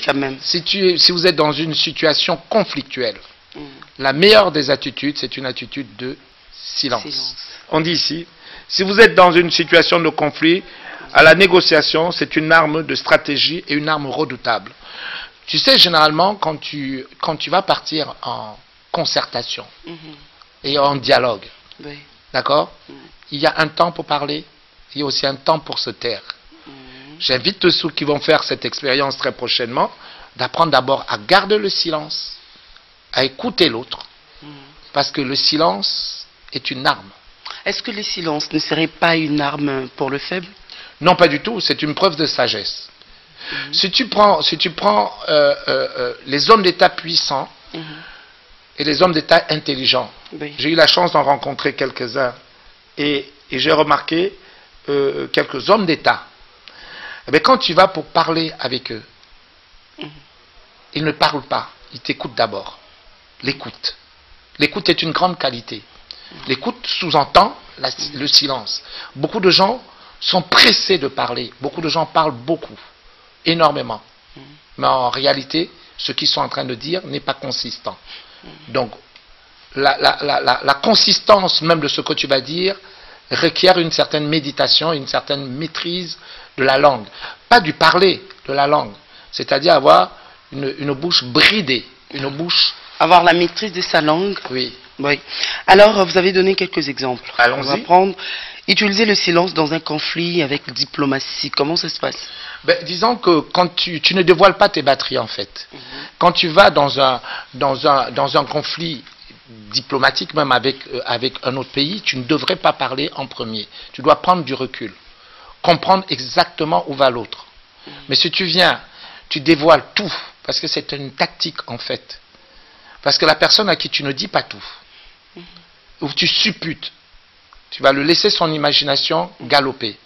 quand même. Si vous êtes dans une situation conflictuelle, la meilleure des attitudes, c'est une attitude de silence. On dit ici, si vous êtes dans une situation de conflit, à la négociation, c'est une arme de stratégie et une arme redoutable. Tu sais, généralement, quand tu vas partir en concertation et en dialogue, d'accord, il y a un temps pour parler, il y a aussi un temps pour se taire. J'invite tous ceux qui vont faire cette expérience très prochainement d'apprendre d'abord à garder le silence, à écouter l'autre, parce que le silence est une arme. Est-ce que le silence ne serait pas une arme pour le faible? Non, pas du tout, c'est une preuve de sagesse. Si tu prends les hommes d'État puissants et les hommes d'État intelligents, j'ai eu la chance d'en rencontrer quelques-uns et j'ai remarqué quelques hommes d'État. Eh quand tu vas pour parler avec eux, ils ne parlent pas, ils t'écoutent d'abord. L'écoute. L'écoute est une grande qualité. L'écoute sous-entend le silence. Beaucoup de gens sont pressés de parler. Beaucoup de gens parlent beaucoup, énormément. Mais en réalité, ce qu'ils sont en train de dire n'est pas consistant. Donc, la consistance même de ce que tu vas dire requiert une certaine méditation, une certaine maîtrise de la langue. Pas du parler, de la langue. C'est-à-dire avoir une bouche bridée, une bouche... Avoir la maîtrise de sa langue. Oui. Oui. Alors, vous avez donné quelques exemples. Allons-y. On va prendre, utiliser le silence dans un conflit avec diplomatie. Comment ça se passe? Disons que quand tu ne dévoiles pas tes batteries, en fait. Quand tu vas dans un conflit diplomatique, même avec un autre pays, tu ne devrais pas parler en premier. Tu dois prendre du recul. Comprendre exactement où va l'autre. Mais si tu viens, tu dévoiles tout, parce que c'est une tactique, en fait. Parce que la personne à qui tu ne dis pas tout, ou tu supputes, tu vas le laisser son imagination galoper.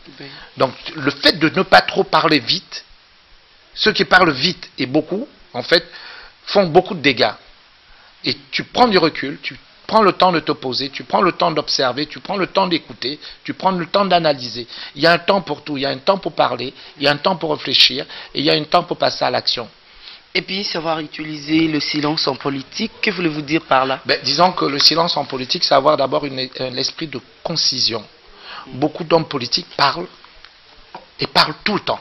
Donc, le fait de ne pas trop parler vite, ceux qui parlent vite et beaucoup, en fait, font beaucoup de dégâts. Et tu prends du recul, tu prends le temps de te poser, tu prends le temps d'observer, tu prends le temps d'écouter, tu prends le temps d'analyser. Il y a un temps pour tout, il y a un temps pour parler, il y a un temps pour réfléchir, et il y a un temps pour passer à l'action. Et puis, savoir utiliser le silence en politique, que voulez-vous dire par là? Disons que le silence en politique, c'est avoir d'abord l'esprit de concision. Beaucoup d'hommes politiques parlent, et parlent tout le temps.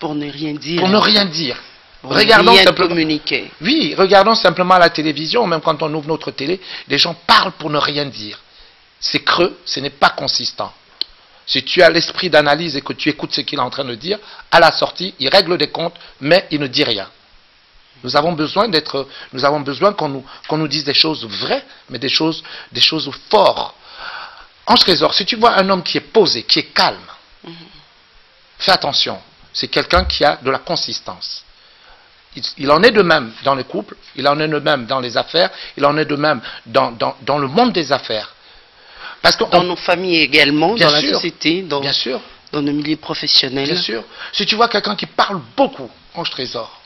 Pour ne rien dire. Pour ne rien dire. Regardons simplement, communiquer. Oui, regardons simplement à la télévision, même quand on ouvre notre télé, les gens parlent pour ne rien dire. C'est creux, ce n'est pas consistant. Si tu as l'esprit d'analyse et que tu écoutes ce qu'il est en train de dire, à la sortie, il règle des comptes, mais il ne dit rien. Nous avons besoin qu'on nous dise des choses vraies, mais des choses fortes. Ange Trésor, si tu vois un homme qui est posé, qui est calme, fais attention. C'est quelqu'un qui a de la consistance. Il en est de même dans les couples, il en est de même dans les affaires, il en est de même dans le monde des affaires. Parce que dans nos familles également, dans la société, dans nos milieux professionnels. Bien sûr. Si tu vois quelqu'un qui parle beaucoup, Ange Trésor,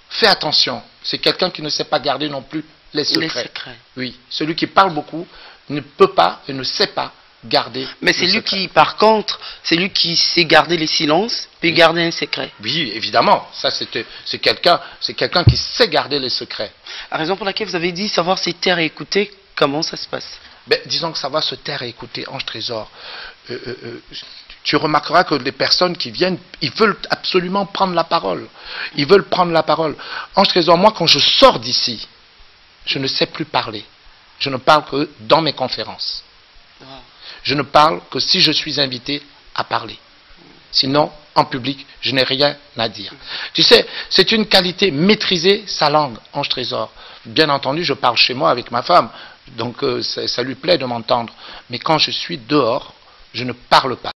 fais attention. C'est quelqu'un qui ne sait pas garder non plus les secrets. Oui. Celui qui parle beaucoup ne peut pas et ne sait pas garder. Mais c'est lui qui, par contre, c'est lui qui sait garder les silences, puis garder un secret. Oui, évidemment. Ça, c'est quelqu'un qui sait garder les secrets. La raison pour laquelle vous avez dit savoir se taire et écouter, comment ça se passe? Disons que savoir se taire et écouter, Ange Trésor. Tu remarqueras que les personnes qui viennent, ils veulent absolument prendre la parole. Ils veulent prendre la parole. Ange Trésor, moi, quand je sors d'ici, je ne sais plus parler. Je ne parle que dans mes conférences. Je ne parle que si je suis invité à parler. Sinon, en public, je n'ai rien à dire. Tu sais, c'est une qualité, maîtriser sa langue, Ange Trésor. Bien entendu, je parle chez moi avec ma femme, donc ça lui plaît de m'entendre. Mais quand je suis dehors, je ne parle pas.